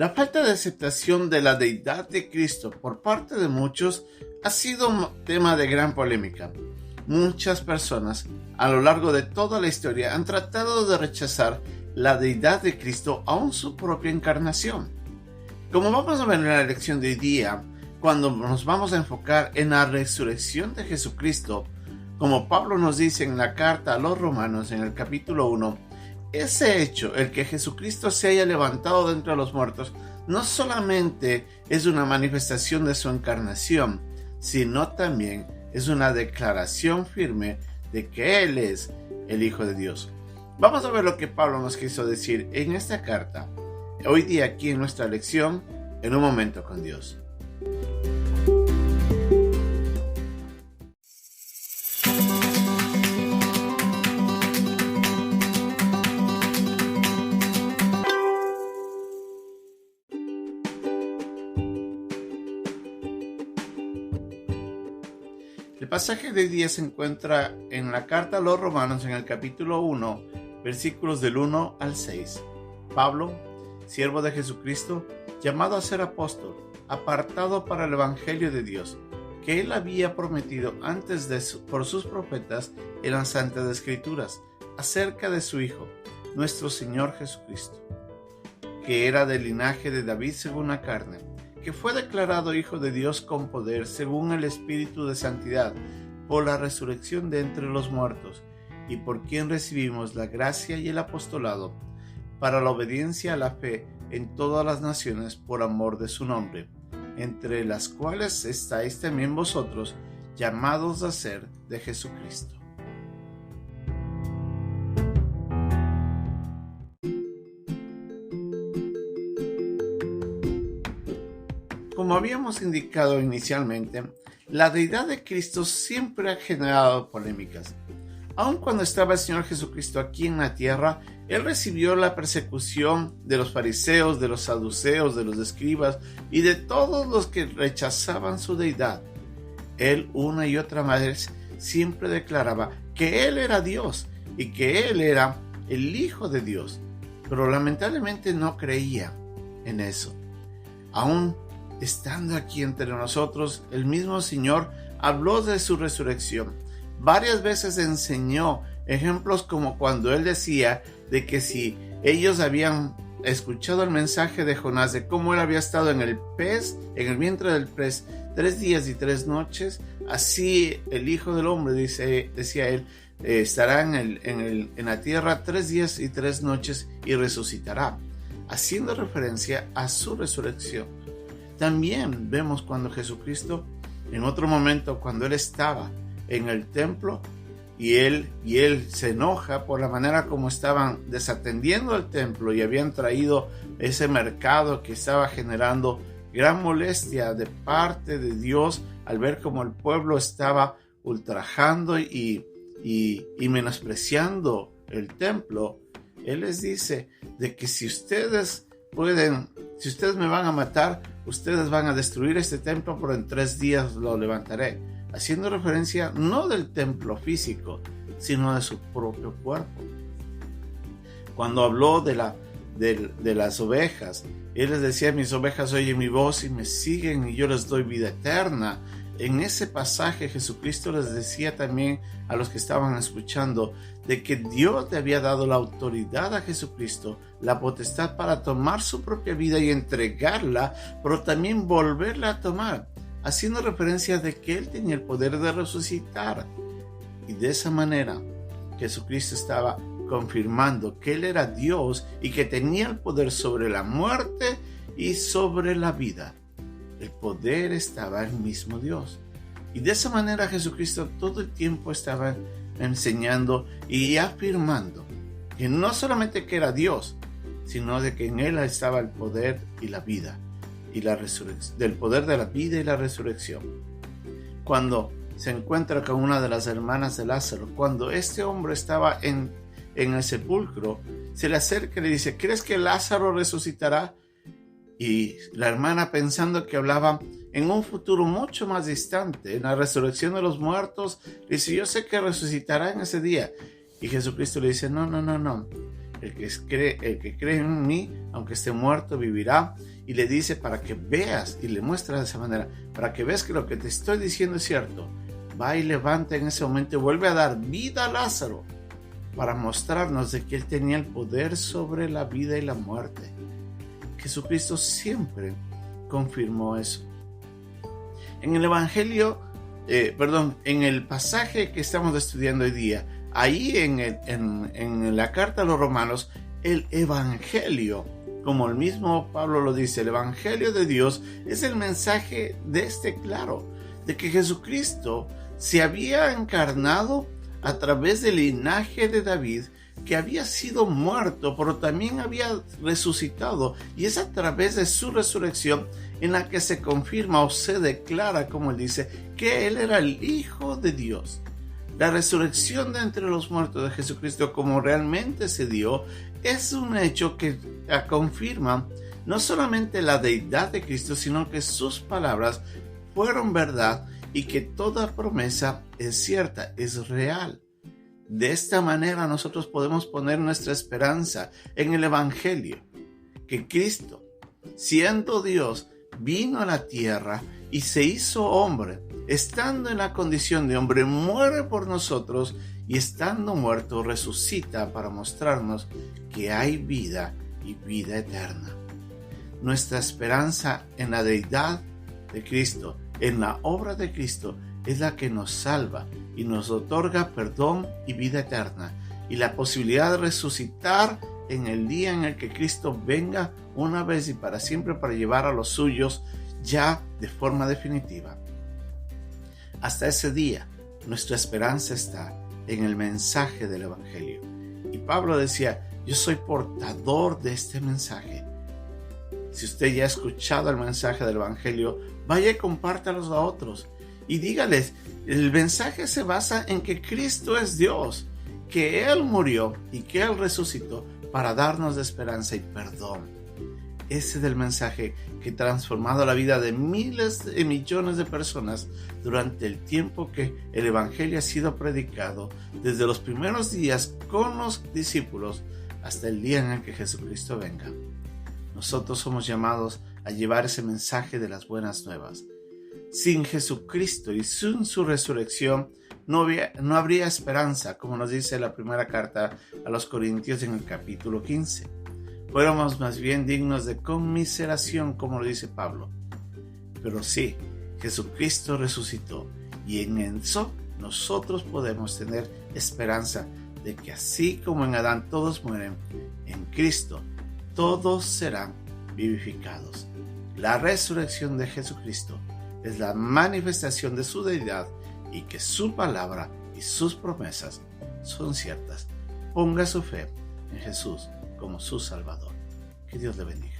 La falta de aceptación de la deidad de Cristo por parte de muchos ha sido un tema de gran polémica. Muchas personas a lo largo de toda la historia han tratado de rechazar la deidad de Cristo aun su propia encarnación. Como vamos a ver en la lección de hoy día, cuando nos vamos a enfocar en la resurrección de Jesucristo, como Pablo nos dice en la carta a los Romanos en el capítulo 1, ese hecho, el que Jesucristo se haya levantado de entre los muertos, no solamente es una manifestación de su encarnación, sino también es una declaración firme de que Él es el Hijo de Dios. Vamos a ver lo que Pablo nos quiso decir en esta carta, hoy día aquí en nuestra lección, en un momento con Dios. El pasaje de hoy día se encuentra en la carta a los Romanos en el capítulo 1, versículos del 1 al 6. Pablo, siervo de Jesucristo, llamado a ser apóstol, apartado para el Evangelio de Dios, que él había prometido antes por sus profetas en las Santas Escrituras, acerca de su Hijo, nuestro Señor Jesucristo, que era del linaje de David según la carne, que fue declarado Hijo de Dios con poder según el Espíritu de Santidad, por la resurrección de entre los muertos, y por quien recibimos la gracia y el apostolado, para la obediencia a la fe en todas las naciones por amor de su nombre, entre las cuales estáis también vosotros, llamados a ser de Jesucristo. Como habíamos indicado inicialmente, la deidad de Cristo siempre ha generado polémicas. Aun cuando estaba el Señor Jesucristo aquí en la tierra, Él recibió la persecución de los fariseos, de los saduceos, de los escribas y de todos los que rechazaban su deidad. Él una y otra vez siempre declaraba que Él era Dios y que Él era el Hijo de Dios, pero lamentablemente no creía en eso. Aún estando aquí entre nosotros, el mismo Señor habló de su resurrección. Varias veces enseñó ejemplos como cuando Él decía de que si ellos habían escuchado el mensaje de Jonás de cómo Él había estado en el vientre del pez 3 días y 3 noches, así el Hijo del Hombre, decía Él, estará en la tierra 3 días y 3 noches y resucitará, haciendo referencia a su resurrección. También vemos cuando Jesucristo, en otro momento, cuando Él estaba en el templo y él se enoja por la manera como estaban desatendiendo el templo y habían traído ese mercado que estaba generando gran molestia de parte de Dios al ver cómo el pueblo estaba ultrajando y menospreciando el templo. Él les dice de que si ustedes me van a matar, ustedes van a destruir este templo, pero en 3 días lo levantaré. Haciendo referencia no del templo físico, sino de su propio cuerpo. Cuando habló de las ovejas, Él les decía: mis ovejas oyen mi voz y me siguen y yo les doy vida eterna. En ese pasaje Jesucristo les decía también a los que estaban escuchando de que Dios le había dado la autoridad a Jesucristo, la potestad para tomar su propia vida y entregarla, pero también volverla a tomar, haciendo referencia de que Él tenía el poder de resucitar. Y de esa manera Jesucristo estaba confirmando que Él era Dios y que tenía el poder sobre la muerte y sobre la vida. El poder estaba en el mismo Dios. Y de esa manera Jesucristo todo el tiempo estaba enseñando y afirmando que no solamente que era Dios, sino de que en Él estaba el poder y la vida y la resurrección, del poder de la vida y la resurrección. Cuando se encuentra con una de las hermanas de Lázaro, cuando este hombre estaba en el sepulcro, se le acerca y le dice: ¿crees que Lázaro resucitará? Y la hermana, pensando que hablaba en un futuro mucho más distante, en la resurrección de los muertos, dice: yo sé que resucitará en ese día. Y Jesucristo le dice: no. el que cree en mí, aunque esté muerto, vivirá. Y le dice para que veas, y le muestra de esa manera, para que veas que lo que te estoy diciendo es cierto. Va y levanta en ese momento y vuelve a dar vida a Lázaro, para mostrarnos de que él tenía el poder sobre la vida y la muerte. Jesucristo siempre confirmó eso. En el Evangelio, en el pasaje que estamos estudiando hoy día, ahí en la carta a los Romanos, el Evangelio, como el mismo Pablo lo dice, el Evangelio de Dios es el mensaje claro, de que Jesucristo se había encarnado a través del linaje de David, que había sido muerto, pero también había resucitado, y es a través de su resurrección en la que se confirma o se declara, como él dice, que él era el Hijo de Dios. La resurrección de entre los muertos de Jesucristo, como realmente se dio, es un hecho que confirma no solamente la deidad de Cristo, sino que sus palabras fueron verdad y que toda promesa es cierta, es real. De esta manera nosotros podemos poner nuestra esperanza en el Evangelio, que Cristo, siendo Dios, vino a la tierra y se hizo hombre, estando en la condición de hombre, muere por nosotros y estando muerto resucita para mostrarnos que hay vida y vida eterna. Nuestra esperanza en la deidad de Cristo, en la obra de Cristo, es la que nos salva y nos otorga perdón y vida eterna y la posibilidad de resucitar en el día en el que Cristo venga una vez y para siempre para llevar a los suyos ya de forma definitiva. Hasta ese día, nuestra esperanza está en el mensaje del Evangelio. Y Pablo decía, yo soy portador de este mensaje. Si usted ya ha escuchado el mensaje del Evangelio, vaya y compártalos a otros. Y dígales, el mensaje se basa en que Cristo es Dios, que Él murió y que Él resucitó para darnos esperanza y perdón. Ese es el mensaje que ha transformado la vida de miles y millones de personas durante el tiempo que el Evangelio ha sido predicado, desde los primeros días con los discípulos hasta el día en el que Jesucristo venga. Nosotros somos llamados a llevar ese mensaje de las buenas nuevas. Sin Jesucristo y sin su resurrección no habría esperanza, como nos dice la primera carta a los Corintios en el capítulo 15. Fuéramos más bien dignos de conmiseración, como lo dice Pablo. Pero sí, Jesucristo resucitó y en eso nosotros podemos tener esperanza de que así como en Adán todos mueren, en Cristo todos serán vivificados. La resurrección de Jesucristo es la manifestación de su deidad y que su palabra y sus promesas son ciertas. Ponga su fe en Jesús como su Salvador. Que Dios le bendiga.